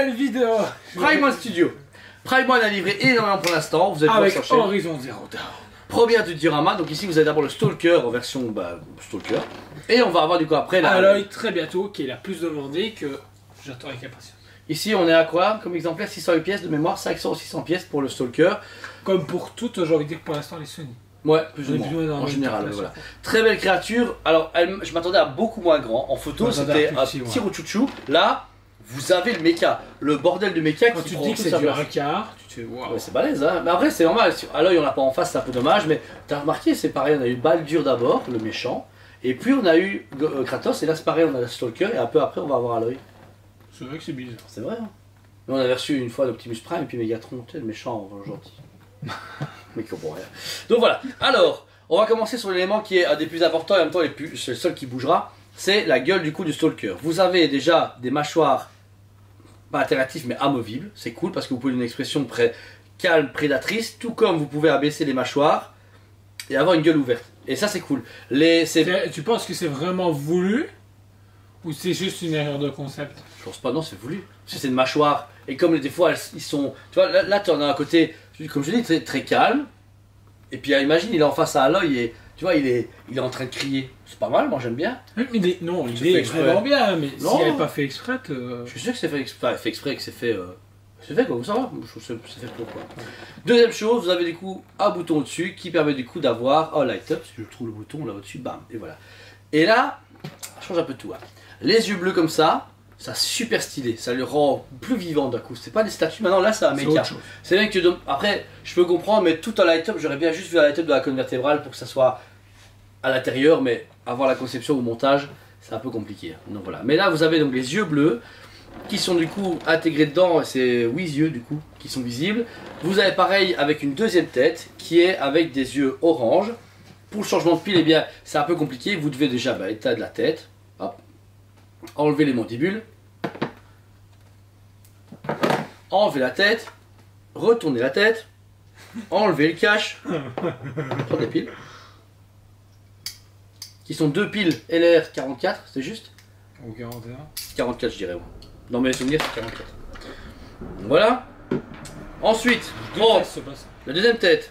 nouvelle vidéo. Prime One Studio. Prime One a livré énormément pour l'instant. Vous allez pouvoir Avec chercher. Horizon Zero Dawn. Première du diorama. Donc ici vous avez d'abord le Stalker en version Stalker. Et on va avoir du coup après la. Aloy très bientôt, qui est la plus demandée que j'attends avec impatience. Ici on est à quoi comme exemplaire 608 pièces de mémoire, 500 ou 600 pièces pour le Stalker. Comme pour toutes, j'ai envie de dire que pour l'instant les Sony. Ouais, plus On ou est plus ou moins dans moins, la en même général, situation. voilà. Très belle créature. Alors, je m'attendais à beaucoup moins grand. En photo, Je m'attendais c'était à un plus petit, petit ouais. rouchouchou. Là, vous avez le mecha. Le bordel de mecha Quand qui tu prend dis que toute c'est sa du place. Ricard, tu te fais waouh. Ouais, c'est balèze, hein. Mais après, c'est normal. À l'œil, on l'a pas en face, c'est un peu dommage. Mais t'as remarqué, c'est pareil. On a eu Baldur d'abord, le méchant. Et puis, on a eu Kratos. Et là, c'est pareil, on a le Stalker. Et un peu après, on va avoir Aloy. C'est vrai que c'est bizarre. C'est vrai, hein. Nous, on avait reçu une fois l'Optimus Prime et puis Megatron, tu sais, le méchant, gentil. Mais qui comprend rien. Donc voilà. Alors, on va commencer sur l'élément qui est un des plus importants et en même temps c'est le seul qui bougera. C'est la gueule du coup du Stalker. Vous avez déjà des mâchoires, pas interactives mais amovibles. C'est cool parce que vous pouvez une expression calme, prédatrice. Tout comme vous pouvez abaisser les mâchoires et avoir une gueule ouverte. Et ça c'est cool. Tu penses que c'est vraiment voulu ou c'est juste une erreur de concept? Je pense pas, non, c'est voulu. Parce que c'est une mâchoire. Et comme des fois, ils sont. Tu vois, là tu en as un côté, comme je dis, très, très calme. Et puis imagine, il est en face à Aloy et tu vois, il est en train de crier. C'est pas mal, moi j'aime bien. Non, Tu il fais est exprès. vraiment bien, mais Non. s'il n'avait pas fait exprès. Je suis sûr que c'est fait exprès, enfin, fait exprès, que c'est fait. C'est fait quoi, ça va. Je trouve que c'est fait pour quoi. Deuxième chose, vous avez du coup un bouton au-dessus qui permet du coup d'avoir un light up. Parce que je trouve le bouton là au-dessus, bam, et voilà. Et là, ça change un peu de tout. Hein. Les yeux bleus comme ça. Ça super stylé, ça le rend plus vivant d'un coup. C'est pas des statues, maintenant là c'est un méca. C'est vrai que après, je peux comprendre, mais tout en light-up, j'aurais bien juste vu un light-up de la colonne vertébrale pour que ça soit à l'intérieur, mais avoir la conception au montage, c'est un peu compliqué. Donc voilà. Mais là vous avez donc les yeux bleus qui sont du coup intégrés dedans, c'est 8 yeux du coup qui sont visibles. Vous avez pareil avec une deuxième tête qui est avec des yeux orange. Pour le changement de pile, eh bien c'est un peu compliqué. Vous devez déjà état de la tête, hop, enlever les mandibules. Enlever la tête, retourner la tête, enlever le cache, prendre les piles, qui sont deux piles LR44, c'est juste Ou 41. 44 je dirais, moi. Dans mes souvenirs c'est 44. Voilà. Ensuite, prendre la deuxième tête,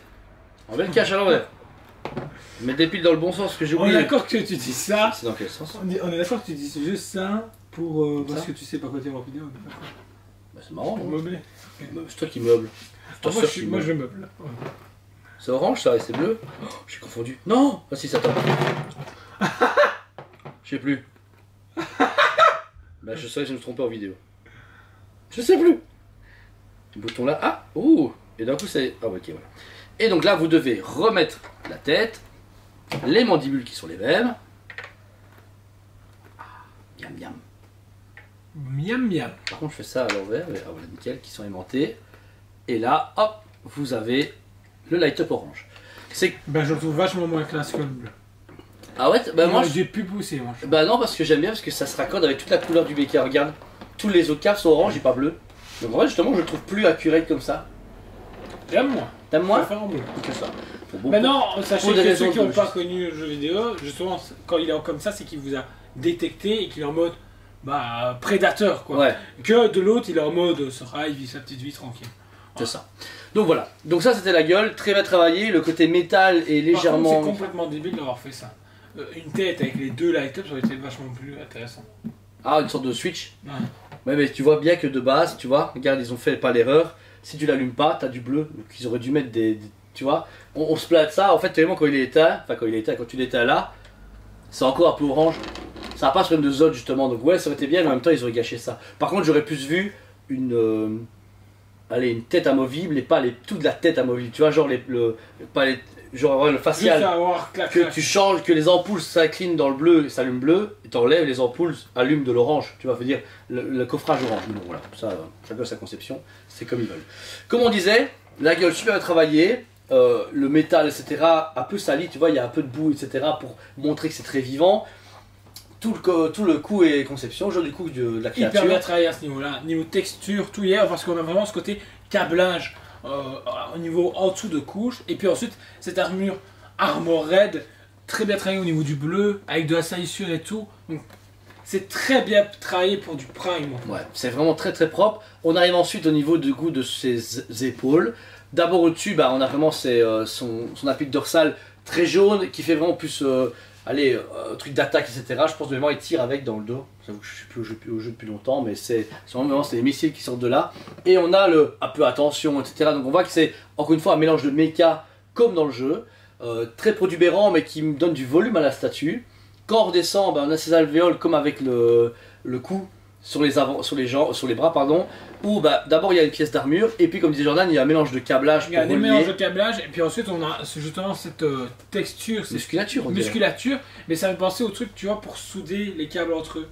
enlever le cache à l'envers, mettre des piles dans le bon sens que j'ai On est oublié. d'accord que tu dis ça. C'est dans quel sens? On est d'accord que tu dis juste ça pour. Parce que tu sais pas quoi dire en vidéo. Bah, c'est marrant, Pour non? meubler. C'est toi qui meuble. Moi je meuble. C'est orange ça et c'est bleu? Oh, j'ai confondu. Non! Ah si, ça tombe. Je sais plus. Bah je sais que je me trompais en vidéo. Je sais plus. Le bouton là. Ah! Ouh! Et d'un coup c'est. Ah ouais, ok, voilà. Et donc là vous devez remettre la tête, les mandibules qui sont les mêmes. Miam miam. Miam miam. Par contre je fais ça à l'envers. Ah voilà, nickel, qui sont aimantés. Et là, hop, vous avez le light-up orange. C'est. Ben je le trouve vachement moins classe que le bleu. Ah ouais, bah moi. J'ai pu pousser moi. Bah non, parce que j'aime bien parce que ça se raccorde avec toute la couleur du béquet. Regarde, tous les autres caves sont orange et pas bleu. Donc en fait, justement, je le trouve plus accurate comme ça. J'aime moins. T'aimes Je moins préfère en bleu. que ça. Pour beaucoup. Maintenant, sachez Pour des que raisons ceux qui n'ont de pas juste. connu le jeu vidéo, justement, quand il est comme ça, c'est qu'il vous a détecté et qu'il est en mode prédateur quoi. Ouais, Que de l'autre, il est en mode Sora, il vit sa petite vie tranquille. c'est ça. Donc voilà. Donc ça, c'était la gueule, très bien travaillé. Le côté métal est Par contre, légèrement. c'est complètement débile d'avoir fait ça. Une tête avec les deux light-up, ça aurait été vachement plus intéressant. Ah, une sorte de switch. Ouais. Ouais, mais tu vois bien que de base, tu vois, regarde, ils ont fait pas l'erreur. Si tu l'allumes pas, t'as du bleu. Donc ils auraient dû mettre tu vois, on se plate ça. En fait, tellement quand il est éteint, quand tu l'éteins là, c'est encore un peu orange. Ça va pas sur une de zone justement. Donc ouais, ça aurait été bien, mais en même temps, ils auraient gâché ça. Par contre, j'aurais plus vu une tête amovible et pas toute la tête amovible. Tu vois, genre le facial. Juste à avoir clac, Que clac. tu changes, que les ampoules s'inclinent dans le bleu et s'allument bleu, et t'enlèves les ampoules allument de l'orange, tu vois, veut dire le coffrage orange. Mais bon, voilà, ça, chacun sa conception, c'est comme ils veulent. Comme on disait, la gueule super bien travaillée, le métal, etc., un peu sali, tu vois, il y a un peu de boue, etc., pour montrer que c'est très vivant. Tout le coup et conception, genre du coup de la Hyper créature. bien travaillé à ce niveau-là. Niveau texture, tout hier, parce qu'on a vraiment ce côté câblage au niveau en dessous de couche. Et puis ensuite, cette armure Armor Red, très bien travaillée au niveau du bleu, avec de la salissure et tout. Donc, c'est très bien travaillé pour du prime. Ouais, c'est vraiment très très propre. On arrive ensuite au niveau du goût de ses épaules. D'abord au-dessus, bah, on a vraiment son appui dorsal très jaune qui fait vraiment plus truc d'attaque, etc. Je pense que il tire avec dans le dos. J'avoue que je suis plus au jeu depuis longtemps, mais c'est vraiment des missiles qui sortent de là. Et on a un peu attention, etc. Donc on voit que c'est encore une fois un mélange de méca comme dans le jeu. Très protubérant, mais qui me donne du volume à la statue. Quand on redescend, bah, on a ses alvéoles comme avec le cou sur les bras, pardon. Où bah, d'abord il y a une pièce d'armure, et puis comme disait Jordan, il y a un mélange de câblage. Il y a des mélanges de câblage, et puis ensuite on a justement cette texture, cette musculature, mais ça me fait penser au truc, tu vois, pour souder les câbles entre eux.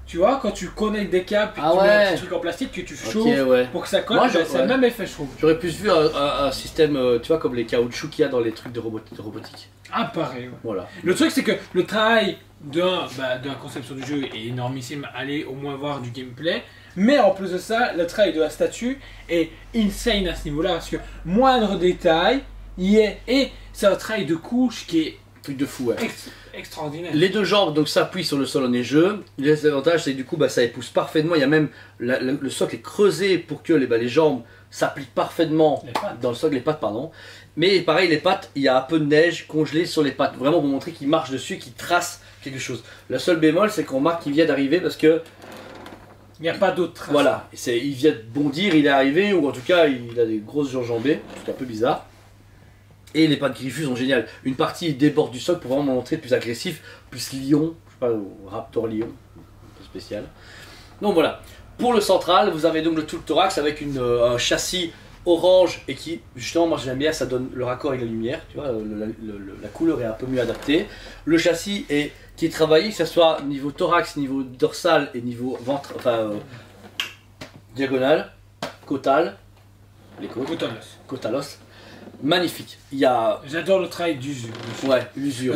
Tu vois, quand tu connectes des câbles, puis tu mets un petit truc en plastique, que tu chauffes pour que ça colle, c'est le même effet, je trouve. J'aurais plus vu un système, tu vois, comme les caoutchoucs qu'il y a dans les trucs de robotique. Ah, pareil, ouais. Voilà. Le truc, c'est que le travail de la conception du jeu est énormissime, allez au moins voir du gameplay. Mais en plus de ça, le travail de la statue est insane à ce niveau-là, parce que moindre détail y est, et c'est un travail de couche qui est truc de fou, ouais. Extraordinaire. Les deux jambes donc s'appuient sur le sol neigeux. Les avantages, c'est que du coup, bah, ça épouse parfaitement. Il y a même le socle est creusé pour que les jambes s'appliquent parfaitement dans le socle, les pattes, pardon. Mais pareil, les pattes, il y a un peu de neige congelée sur les pattes, vraiment pour montrer qu'il marche dessus, qu'il trace quelque chose. Le seul bémol, c'est qu'on remarque qu'il vient d'arriver parce que il n'y a pas d'autre trace. Voilà, il vient de bondir, il est arrivé, ou en tout cas, il a des grosses enjambées, c'est un peu bizarre. Et les pattes griffues sont géniales. Une partie déborde du socle pour vraiment montrer plus agressif, plus lion, je sais pas, raptor lion, un peu spécial. Donc voilà. Pour le central, vous avez donc tout le thorax avec un châssis orange et qui, justement, moi j'aime bien, ça donne le raccord avec la lumière, tu vois, la couleur est un peu mieux adaptée. Le châssis qui est travaillé, que ce soit niveau thorax, niveau dorsal et niveau ventre, diagonale, côtale, les côtes, côte à l'os. Magnifique. J'adore le travail d'usure. Ouais, l'usure.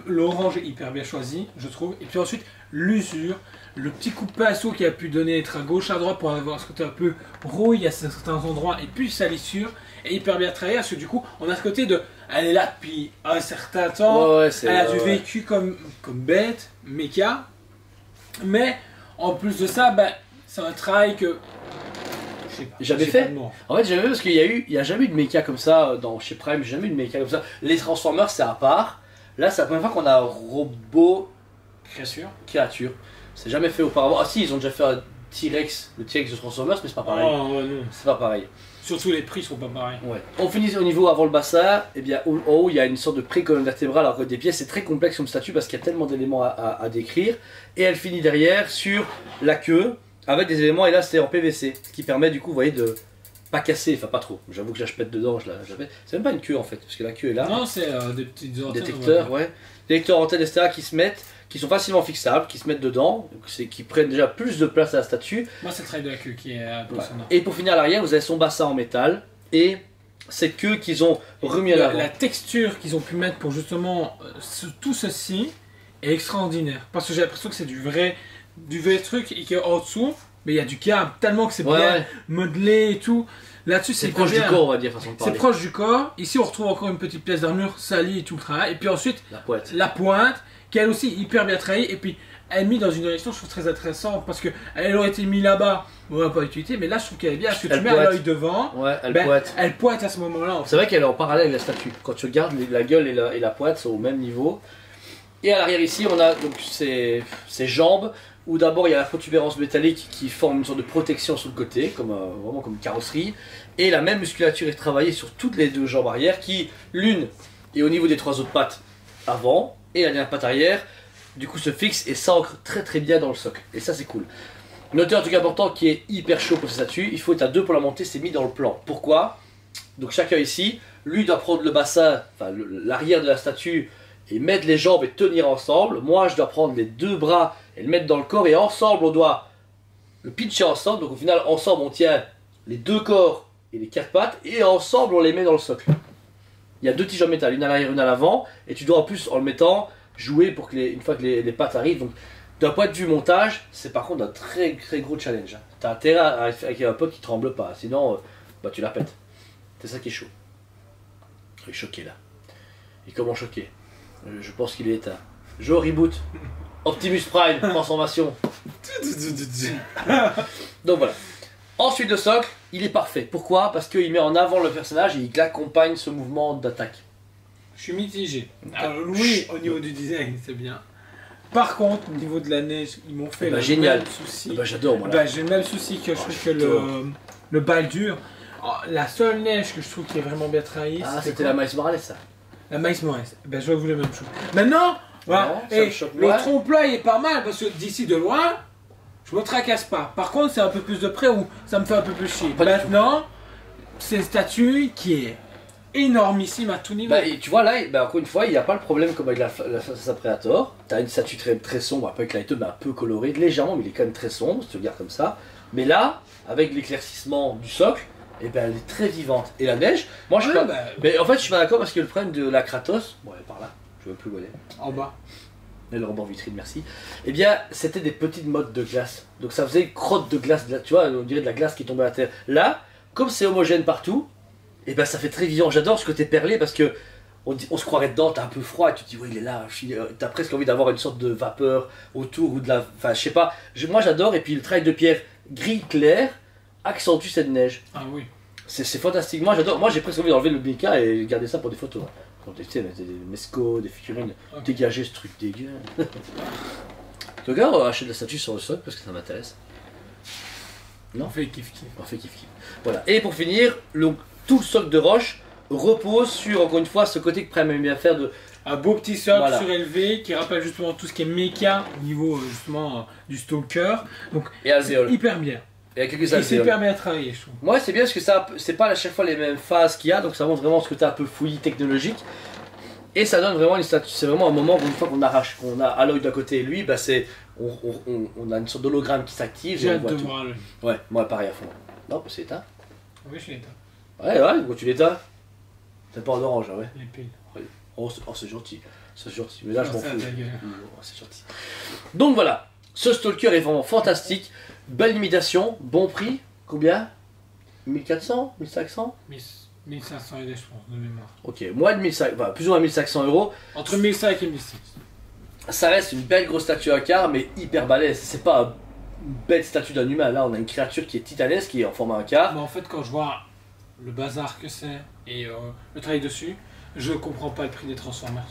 L'orange est hyper bien choisi, je trouve. Et puis ensuite, l'usure, le petit coup de pinceau qui a pu donner être à gauche, à droite pour avoir ce côté un peu rouille à certains endroits, et puis sa lissure est hyper bien travaillée parce que du coup, on a ce côté de. Elle est là depuis un certain temps, elle a du vécu comme bête, méca. Mais en plus de ça, c'est un travail que. J'avais fait. En fait, j'avais parce qu'il y a jamais eu de méca comme ça chez Prime, jamais eu de méca comme ça. Les Transformers, c'est à part. Là, c'est la première fois qu'on a un robot créature. C'est jamais fait auparavant. Ah si, ils ont déjà fait un T-Rex, le T-Rex de Transformers, mais c'est pas pareil. Oh non. C'est pas pareil. Surtout les prix sont pas pareils. Ouais. On finit au niveau avant le bassin, et bien en haut il y a une sorte de pré-colonne vertébrale, alors que des pièces c'est très complexe comme statue parce qu'il y a tellement d'éléments à décrire. Et elle finit derrière sur la queue. Avec des éléments, et là c'était en PVC, ce qui permet du coup, vous voyez, de pas casser, enfin pas trop. J'avoue que là je pète dedans, je la pète. C'est même pas une queue en fait, parce que la queue est là. Non, c'est des petites antennes. Détecteurs, ouais. Détecteurs antennes, etc. qui sont facilement fixables, qui se mettent dedans, qui prennent déjà plus de place à la statue. Moi c'est le travail de la queue qui est impressionnant. Et pour finir à l'arrière, vous avez son bassin en métal, et cette queue qu'ils ont remis à l'avant. La texture qu'ils ont pu mettre pour justement tout ceci est extraordinaire. Parce que j'ai l'impression que c'est du vrai truc et qu'en dessous, mais il y a du câble tellement que c'est bien modelé et tout. Là-dessus, c'est proche du corps, on va dire, façon de parler. C'est proche du corps. Ici, on retrouve encore une petite pièce d'armure salie et tout le travail. Et puis ensuite, la pointe, qui elle aussi hyper bien travaillée. Et puis, elle est mise dans une direction, je trouve très intéressante parce qu'elle aurait été mise là-bas, on n'aurait pas utilité. Mais là, je trouve qu'elle est bien parce que tu mets l'œil devant. Ouais, elle pointe à ce moment-là. C'est vrai qu'elle est en parallèle avec la statue. Quand tu regardes, la gueule et la pointe sont au même niveau. Et à l'arrière ici, on a donc ses jambes, où d'abord il y a la protubérance métallique qui forme une sorte de protection sur le côté, vraiment comme une carrosserie. Et la même musculature est travaillée sur toutes les deux jambes arrière, qui, l'une est au niveau des trois autres pattes avant, et la dernière patte arrière, du coup se fixe et s'ancre très très bien dans le socle. Et ça c'est cool. Notez un truc important qui est hyper chaud pour cette statue, il faut être à deux pour la monter, c'est mis dans le plan. Pourquoi? Donc chacun ici, lui doit prendre le bassin, enfin l'arrière de la statue, et mettre les jambes et tenir ensemble. Moi je dois prendre les deux bras et le mettre dans le corps, et ensemble on doit le pitcher ensemble. Donc au final ensemble on tient les deux corps et les quatre pattes, et ensemble on les met dans le socle. Il y a deux tiges en métal, une à l'arrière, une à l'avant, et tu dois en plus en le mettant jouer pour que une fois que les pattes arrivent. Donc d'un point de vue montage, c'est par contre un très très gros challenge. T'as intérêt avec un pote qui tremble pas, sinon tu la pètes. C'est ça qui est chaud. Il est choqué là. Et comment choqué? Je pense qu'il est éteint. Joe reboot. Optimus Prime, transformation. Donc voilà. Ensuite le socle, il est parfait. Pourquoi? Parce qu'il met en avant le personnage et il accompagne ce mouvement d'attaque. Je suis mitigé. Alors oui, au niveau du design, c'est bien. Par contre, au niveau de la neige, ils m'ont fait le génial. même souci. J'adore moi là. J'ai le même souci que je trouve que j'adore. le Baldur. Oh, la seule neige que je trouve qui est vraiment bien travaillée, C'était la Miles Morales ça. La Miles Morales. Ben, je vois la même chose. Maintenant, voilà. Non, ça Et me choque le moins. trompe-l'œil est pas mal parce que d'ici de loin, je me tracasse pas. Par contre, c'est un peu plus de près où ça me fait un peu plus chier. Pas du Maintenant, c'est une statue qui est énormissime à tout niveau. Et tu vois là, encore une fois, il n'y a pas le problème comme avec la Predator. T'as une statue très sombre, un peu avec Light-Up, un peu colorée, légèrement, mais il est quand même très sombre, si tu regardes comme ça. Mais là, avec l'éclaircissement du socle, elle est très vivante. Et la neige, moi je suis pas... Mais en fait, je suis pas d'accord parce que le problème de la Kratos, bon elle est par là, je veux plus où elle est. En bas. Et le rebord vitrine, merci. Eh bien, c'était des petites mottes de glace. Donc ça faisait une crotte de glace, tu vois, on dirait de la glace qui tombait à terre. Là, comme c'est homogène partout, et ça fait très vivant. J'adore ce côté perlé parce que on se croirait dedans, t'as un peu froid et tu te dis, ouais, il est là. T'as presque envie d'avoir une sorte de vapeur autour ou de la. Enfin, je sais pas. Moi j'adore, et puis le travail de pierre gris clair accentue cette neige. Ah oui. C'est fantastique. Moi j'adore. Moi j'ai presque envie d'enlever le Bika et garder ça pour des photos. Tu sais, des mesco, des figurines, dégager ce truc dégueu. Le gars achète la statue sur le sol parce que ça m'intéresse. Non, On fait kiff kiff. on fait kiff kiff. Voilà. Et pour finir, tout le socle de roche repose sur, encore une fois, ce côté que Prime aime bien faire de... Un beau petit socle Voilà. surélevé qui rappelle justement tout ce qui est méca au niveau justement du stalker. Donc Et Alvéole. hyper bien. Et il y a quelques Et c'est alvéoles. hyper bien travaillé, je trouve. Moi c'est bien parce que c'est pas à chaque fois les mêmes phases qu'il y a, donc ça montre vraiment ce côté un peu fouillis technologique. Et ça donne vraiment une statue, c'est vraiment un moment où une fois qu'on arrache, qu'on a Aloy d'un côté et lui, on a une sorte d'hologramme qui s'active. J'ai et on hâte voit de tout. voir le. Ouais, moi pareil à fond. Non, c'est éteint. Oui, je l'ai éteint. Ouais, pourquoi tu l'éteins? C'est pas en orange, hein, ouais. Les piles. Oh, c'est gentil. C'est gentil. Mais là, je m'en Ça, fous. ta gueule. Oh, c'est gentil. Donc voilà, ce Stalker est vraiment fantastique. Belle imitation, bon prix. Combien? 1400? 1500? 1500 et des, je pense, de mémoire. Ok, moins de 1500, enfin, plus ou moins 1500 euros. Entre 1500 et 1600. Ça reste une belle grosse statue à quart, mais hyper balèze. C'est pas une belle statue d'un humain. Là, on a une créature qui est titanesque, qui est en format à quart. Mais en fait, quand je vois le bazar que c'est et le travail dessus, je comprends pas le prix des Transformers.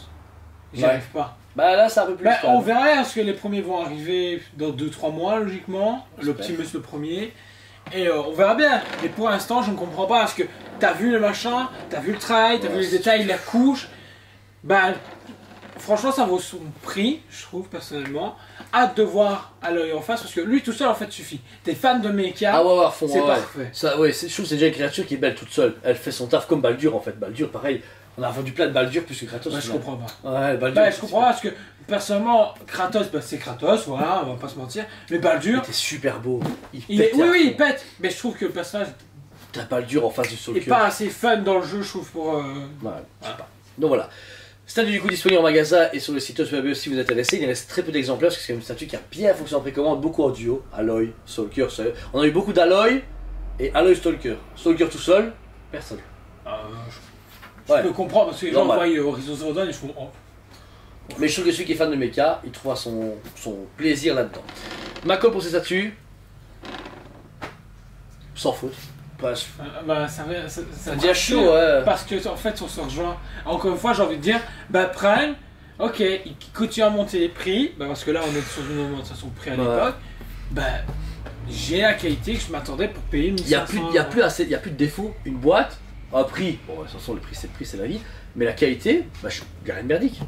J'y Ouais. arrive pas. Bah là, c'est un peu plus. Bah, quand on même. verra, parce que les premiers vont arriver dans 2-3 mois, logiquement. J'espère. L'Optimus le premier. Et on verra bien. Mais pour l'instant, je ne comprends pas, parce que t'as vu le machin, t'as vu le travail, t'as Ouais, vu les c'est détails, la couche. Bah, franchement, ça vaut son prix, je trouve, personnellement. Hâte de voir à l'œil en face, parce que lui tout seul, en fait, suffit. T'es fan de mecha, Ah ouais, à fond, c'est ouais. parfait. Ça, ouais, je trouve que c'est déjà une créature qui est belle toute seule. Elle fait son taf comme Baldur en fait. Baldur, pareil. On a vendu plein de Baldur plus que Kratos. Bah, je comprends pas. Ouais, Baldur. Bah, je comprends pas, parce que personnellement, Kratos, bah, c'est Kratos, voilà, on va pas se mentir. Mais Il Baldur, était super beau. il est... pétait à oui, fond. il pète. Mais je trouve que le personnage T'as Baldur en face du est Stalker. pas assez fun dans le jeu, je trouve, pour. Ouais, je sais pas. Donc voilà. Statue du coup disponible en magasin et sur le site web si vous êtes intéressé. Il reste très peu d'exemplaires parce que c'est une statue qui a bien fonctionné en précommande, beaucoup en duo. Aloy, Stalker, on a eu beaucoup d'Aloy et Aloy Stalker. Stalker tout seul, personne. Je Ouais. peux comprendre parce que les gens Normal. voient Horizon Zero Dawn et je comprends. Mais je trouve que celui qui est fan de mecha, il trouvera son plaisir là-dedans. Ma cote pour ces statues, sans faute. Parce Bah, ça devient chaud, ouais. Parce que, en fait, on se rejoint. Encore une fois, j'ai envie de dire, bah, Prime, ok, il continue à monter les prix, bah, parce que là, on est sur une augmentation de prix à Ouais. l'époque. Bah, j'ai la qualité que je m'attendais pour payer 1500. il y a plus de défauts. Une boîte, un prix, bon, de toute façon, le prix, c'est la vie. Mais la qualité, bah, il n'y a rien de merdique.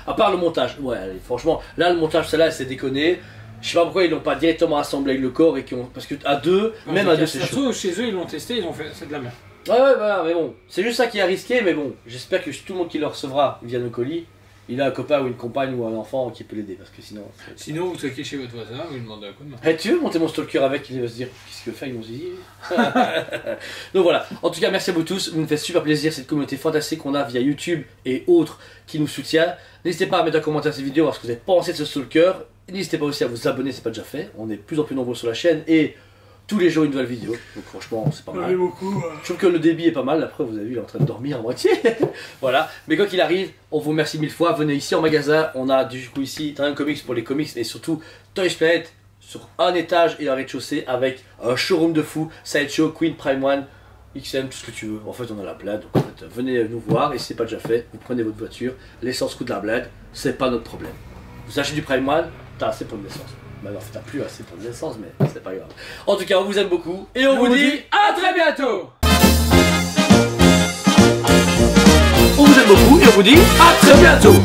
À part le montage. Ouais, allez, franchement, là, le montage, celle-là, c'est déconné. Je sais pas pourquoi ils l'ont pas directement assemblé avec le corps et parce que à deux, même à deux, c'est chaud. Surtout chez eux, ils l'ont testé, ils ont fait, c'est de la merde. Ouais, voilà, mais bon, c'est juste ça qui est risqué, mais bon, j'espère que tout le monde qui le recevra via nos colis, il a un copain ou une compagne ou un enfant qui peut l'aider, parce que sinon... Sinon, vous toquez chez votre voisin, vous lui demandez un coup de main. Hey, tu veux monter mon stalker avec, il va se dire, qu'est-ce qu'il veut faire, ils vont se dire. Donc voilà, en tout cas, merci à vous tous, vous nous faites super plaisir, cette communauté fantastique qu'on a via YouTube et autres qui nous soutient. N'hésitez pas à mettre un commentaire à cette vidéo, parce que vous avez pensé de ce stalker. N'hésitez pas aussi à vous abonner, c'est pas déjà fait, on est de plus en plus nombreux sur la chaîne, et tous les jours une nouvelle vidéo. Donc franchement, c'est pas mal. beaucoup. Je trouve que le débit est pas mal. Après, vous avez vu, il est en train de dormir à moitié. Voilà. Mais quoi qu'il arrive, on vous remercie 1000 fois. Venez ici en magasin. On a du coup ici Dragon Comics pour les comics, mais surtout Toys Planet sur un étage et un rez-de-chaussée avec un showroom de fou, Sideshow, Queen, Prime One, XM, tout ce que tu veux. En fait, on a la blade. Donc en fait, venez nous voir. Et si c'est pas déjà fait, vous prenez votre voiture. L'essence coûte la blade. C'est pas notre problème. Vous achetez du Prime One, t'as assez pour de l'essence. Bah non, t'as plus assez pour de l'essence, mais c'est pas grave. En tout cas, on vous aime beaucoup et on vous dit à très bientôt. on vous aime beaucoup et on vous dit à très bientôt.